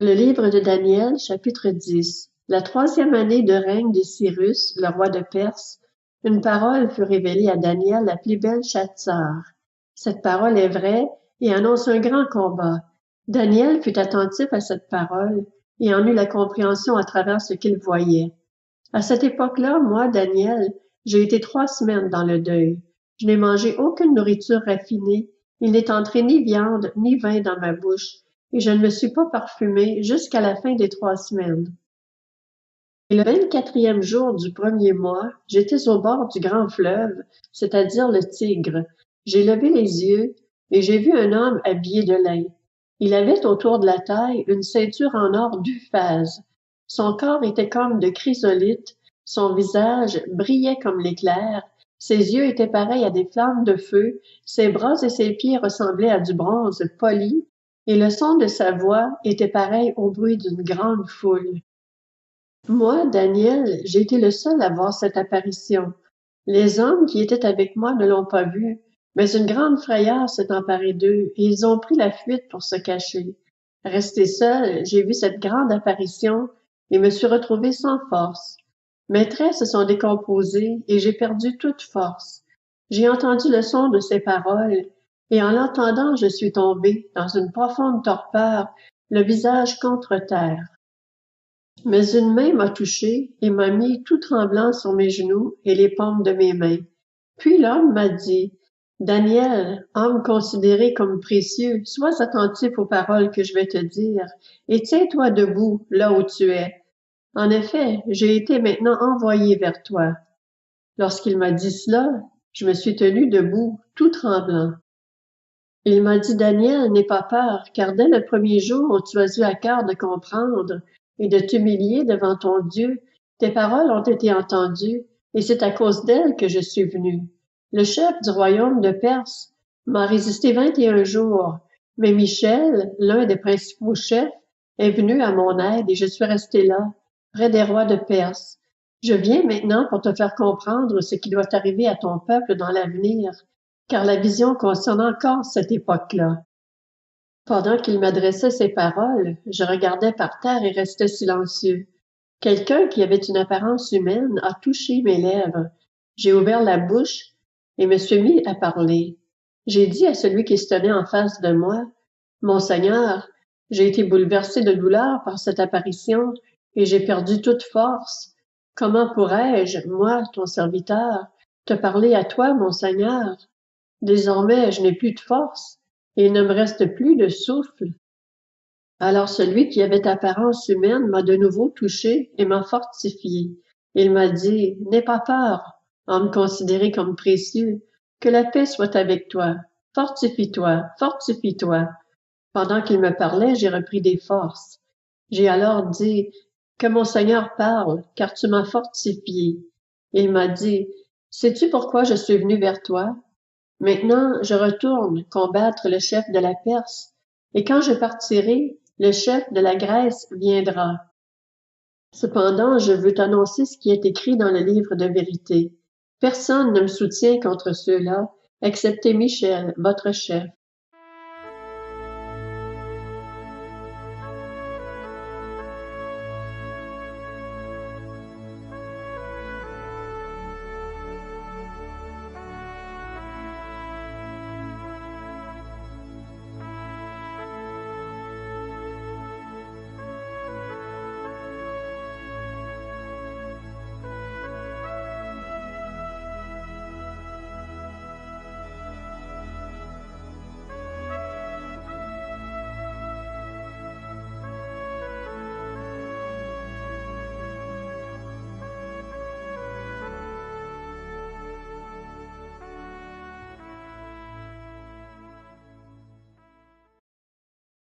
Le livre de Daniel, chapitre 10. La troisième année de règne de Cyrus, le roi de Perse, une parole fut révélée à Daniel, la plus belle Belchatsar. Cette parole est vraie et annonce un grand combat. Daniel fut attentif à cette parole et en eut la compréhension à travers ce qu'il voyait. À cette époque-là, moi, Daniel, j'ai été 3 semaines dans le deuil. Je n'ai mangé aucune nourriture raffinée. Il n'est entré ni viande ni vin dans ma bouche, et je ne me suis pas parfumé jusqu'à la fin des 3 semaines. Et le 24e jour du premier mois, j'étais au bord du grand fleuve, c'est-à-dire le Tigre. J'ai levé les yeux, et j'ai vu un homme habillé de lin. Il avait autour de la taille une ceinture en or d'Uphaz. Son corps était comme de chrysolite, son visage brillait comme l'éclair, ses yeux étaient pareils à des flammes de feu, ses bras et ses pieds ressemblaient à du bronze poli, et le son de sa voix était pareil au bruit d'une grande foule. Moi, Daniel, j'ai été le seul à voir cette apparition. Les hommes qui étaient avec moi ne l'ont pas vue, mais une grande frayeur s'est emparée d'eux et ils ont pris la fuite pour se cacher. Resté seul, j'ai vu cette grande apparition et me suis retrouvé sans force. Mes traits se sont décomposés et j'ai perdu toute force. J'ai entendu le son de ses paroles et en l'entendant, je suis tombé dans une profonde torpeur, le visage contre terre. Mais une main m'a touché et m'a mis tout tremblant sur mes genoux et les paumes de mes mains. Puis l'homme m'a dit, Daniel, homme considéré comme précieux, sois attentif aux paroles que je vais te dire et tiens-toi debout là où tu es. En effet, j'ai été maintenant envoyé vers toi. Lorsqu'il m'a dit cela, je me suis tenu debout, tout tremblant. Il m'a dit, Daniel, n'aie pas peur, car dès le premier jour où tu as eu à cœur de comprendre et de t'humilier devant ton Dieu, tes paroles ont été entendues, et c'est à cause d'elles que je suis venu. Le chef du royaume de Perse m'a résisté 21 jours, mais Michel, l'un des principaux chefs, est venu à mon aide et je suis resté là, près des rois de Perse. Je viens maintenant pour te faire comprendre ce qui doit arriver à ton peuple dans l'avenir, car la vision concerne encore cette époque-là. Pendant qu'il m'adressait ces paroles, je regardais par terre et restais silencieux. Quelqu'un qui avait une apparence humaine a touché mes lèvres. J'ai ouvert la bouche et me suis mis à parler. J'ai dit à celui qui se tenait en face de moi, Mon Seigneur, j'ai été bouleversé de douleur par cette apparition et j'ai perdu toute force. Comment pourrais-je, moi, ton serviteur, te parler à toi, mon Seigneur? Désormais, je n'ai plus de force et il ne me reste plus de souffle. Alors celui qui avait apparence humaine m'a de nouveau touché et m'a fortifié. Il m'a dit, N'aie pas peur, homme considéré comme précieux, que la paix soit avec toi. Fortifie-toi, fortifie-toi. Pendant qu'il me parlait, j'ai repris des forces. J'ai alors dit, Que mon Seigneur parle, car tu m'as fortifié. Il m'a dit, Sais-tu pourquoi je suis venu vers toi? Maintenant, je retourne combattre le chef de la Perse, et quand je partirai, le chef de la Grèce viendra. Cependant, je veux t'annoncer ce qui est écrit dans le livre de vérité. Personne ne me soutient contre ceux-là, excepté Michel, votre chef.